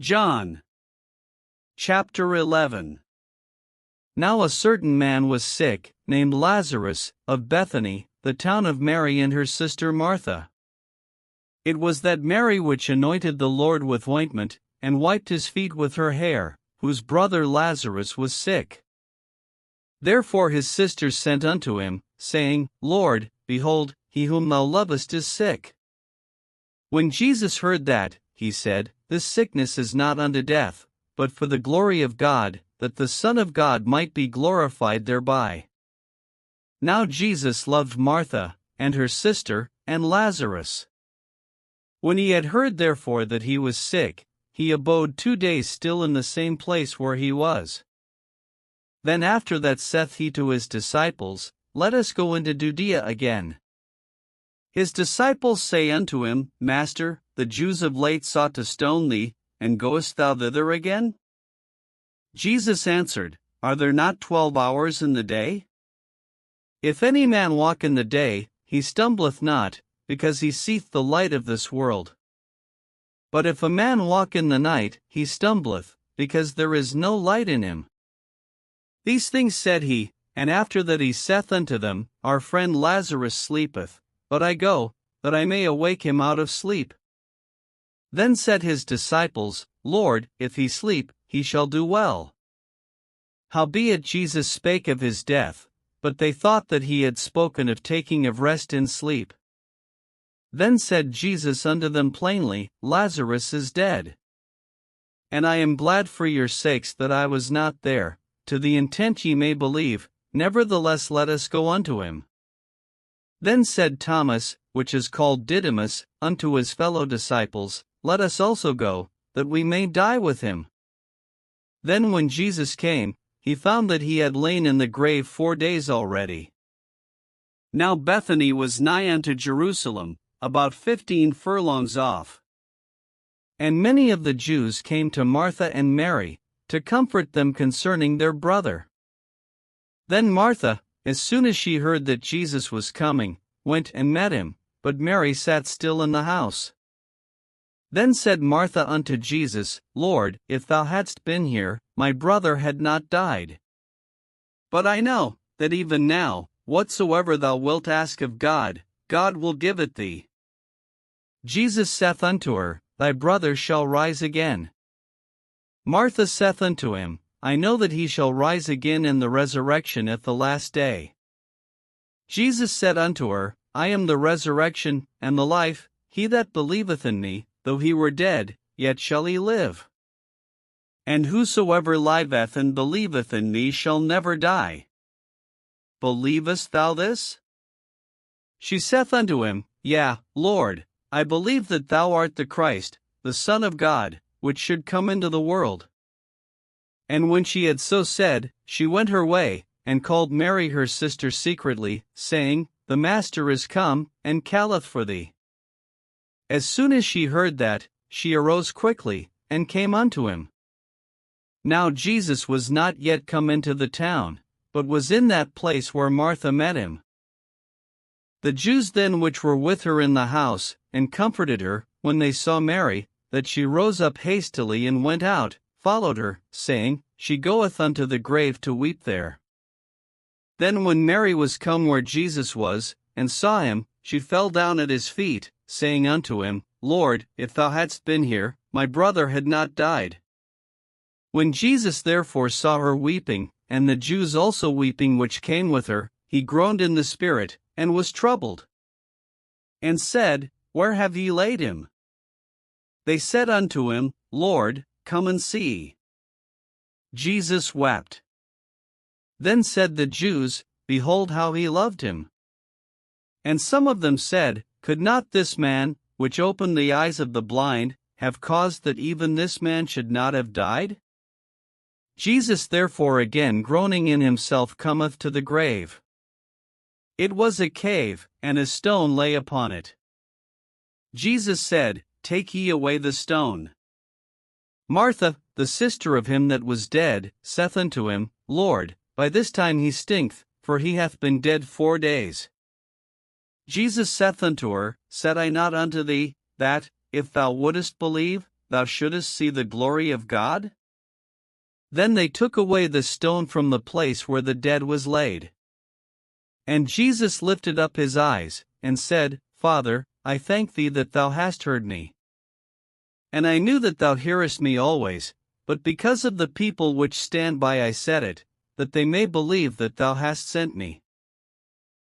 John chapter 11. Now a certain man was sick, named Lazarus, of Bethany, the town of Mary and her sister Martha. It was that Mary which anointed the Lord with ointment, and wiped his feet with her hair, whose brother Lazarus was sick. Therefore his sisters sent unto him, saying, Lord, behold, he whom thou lovest is sick. When Jesus heard that, he said, This sickness is not unto death, but for the glory of God, that the Son of God might be glorified thereby. Now Jesus loved Martha, and her sister, and Lazarus. When he had heard therefore that he was sick, he abode 2 days still in the same place where he was. Then after that saith he to his disciples, Let us go into Judea again. His disciples say unto him, Master, the Jews of late sought to stone thee, and goest thou thither again? Jesus answered, Are there not 12 hours in the day? If any man walk in the day, he stumbleth not, because he seeth the light of this world. But if a man walk in the night, he stumbleth, because there is no light in him. These things said he, and after that he saith unto them, Our friend Lazarus sleepeth, but I go, that I may awake him out of sleep. Then said his disciples, Lord, if he sleep, he shall do well. Howbeit Jesus spake of his death, but they thought that he had spoken of taking of rest in sleep. Then said Jesus unto them plainly, Lazarus is dead. And I am glad for your sakes that I was not there, to the intent ye may believe, nevertheless let us go unto him. Then said Thomas, which is called Didymus, unto his fellow disciples, Let us also go, that we may die with him. Then when Jesus came, he found that he had lain in the grave 4 days already. Now Bethany was nigh unto Jerusalem, about 15 furlongs off. And many of the Jews came to Martha and Mary, to comfort them concerning their brother. Then Martha, as soon as she heard that Jesus was coming, went and met him, but Mary sat still in the house. Then said Martha unto Jesus, Lord, if thou hadst been here, my brother had not died. But I know, that even now, whatsoever thou wilt ask of God, God will give it thee. Jesus saith unto her, Thy brother shall rise again. Martha saith unto him, I know that he shall rise again in the resurrection at the last day. Jesus said unto her, I am the resurrection and the life, he that believeth in me, though he were dead, yet shall he live. And whosoever liveth and believeth in me shall never die. Believest thou this? She saith unto him, Yea, Lord, I believe that thou art the Christ, the Son of God, which should come into the world. And when she had so said, she went her way, and called Mary her sister secretly, saying, The Master is come, and calleth for thee. As soon as she heard that, she arose quickly, and came unto him. Now Jesus was not yet come into the town, but was in that place where Martha met him. The Jews then which were with her in the house, and comforted her, when they saw Mary, that she rose up hastily and went out, followed her, saying, She goeth unto the grave to weep there. Then when Mary was come where Jesus was, and saw him, she fell down at his feet, saying unto him, Lord, if thou hadst been here, my brother had not died. When Jesus therefore saw her weeping, and the Jews also weeping which came with her, he groaned in the spirit, and was troubled. And said, Where have ye laid him? They said unto him, Lord, come and see. Jesus wept. Then said the Jews, Behold how he loved him. And some of them said, Could not this man, which opened the eyes of the blind, have caused that even this man should not have died? Jesus therefore again groaning in himself cometh to the grave. It was a cave, and a stone lay upon it. Jesus said, Take ye away the stone. Martha, the sister of him that was dead, saith unto him, Lord, by this time he stinketh, for he hath been dead 4 days. Jesus saith unto her, Said I not unto thee, that, if thou wouldest believe, thou shouldest see the glory of God? Then they took away the stone from the place where the dead was laid. And Jesus lifted up his eyes, and said, Father, I thank thee that thou hast heard me. And I knew that thou hearest me always, but because of the people which stand by I said it, that they may believe that thou hast sent me.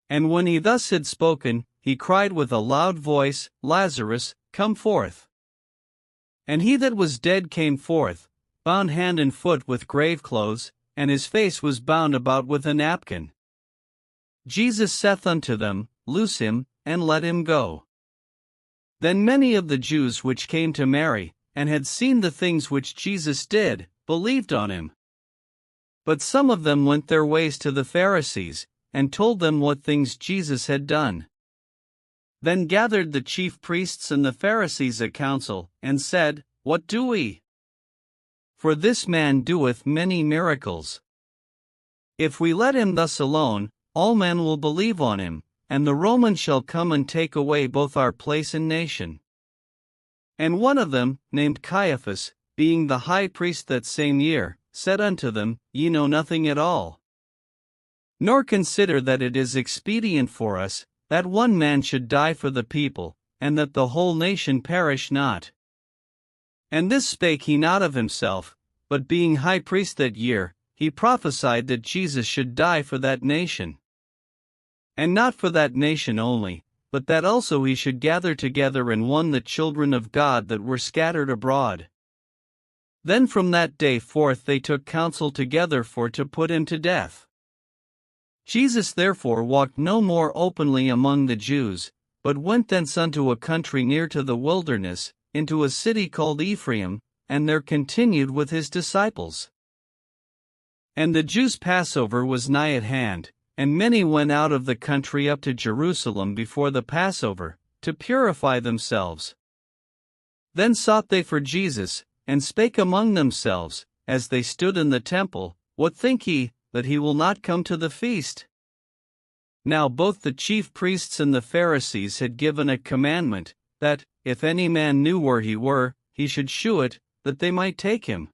And when he thus had spoken, he cried with a loud voice, Lazarus, come forth. And he that was dead came forth, bound hand and foot with grave clothes, and his face was bound about with a napkin. Jesus saith unto them, Loose him, and let him go. Then many of the Jews which came to Mary, and had seen the things which Jesus did, believed on him. But some of them went their ways to the Pharisees, and told them what things Jesus had done. Then gathered the chief priests and the Pharisees a council, and said, What do we? For this man doeth many miracles. If we let him thus alone, all men will believe on him, and the Romans shall come and take away both our place and nation. And one of them, named Caiaphas, being the high priest that same year, said unto them, Ye know nothing at all, nor consider that it is expedient for us, that one man should die for the people, and that the whole nation perish not. And this spake he not of himself, but being high priest that year, he prophesied that Jesus should die for that nation. And not for that nation only, but that also he should gather together in one the children of God that were scattered abroad. Then from that day forth they took counsel together for to put him to death. Jesus therefore walked no more openly among the Jews, but went thence unto a country near to the wilderness, into a city called Ephraim, and there continued with his disciples. And the Jews' Passover was nigh at hand, and many went out of the country up to Jerusalem before the Passover, to purify themselves. Then sought they for Jesus, and spake among themselves, as they stood in the temple, What think ye, that he will not come to the feast? Now both the chief priests and the Pharisees had given a commandment, that, if any man knew where he were, he should shew it, that they might take him.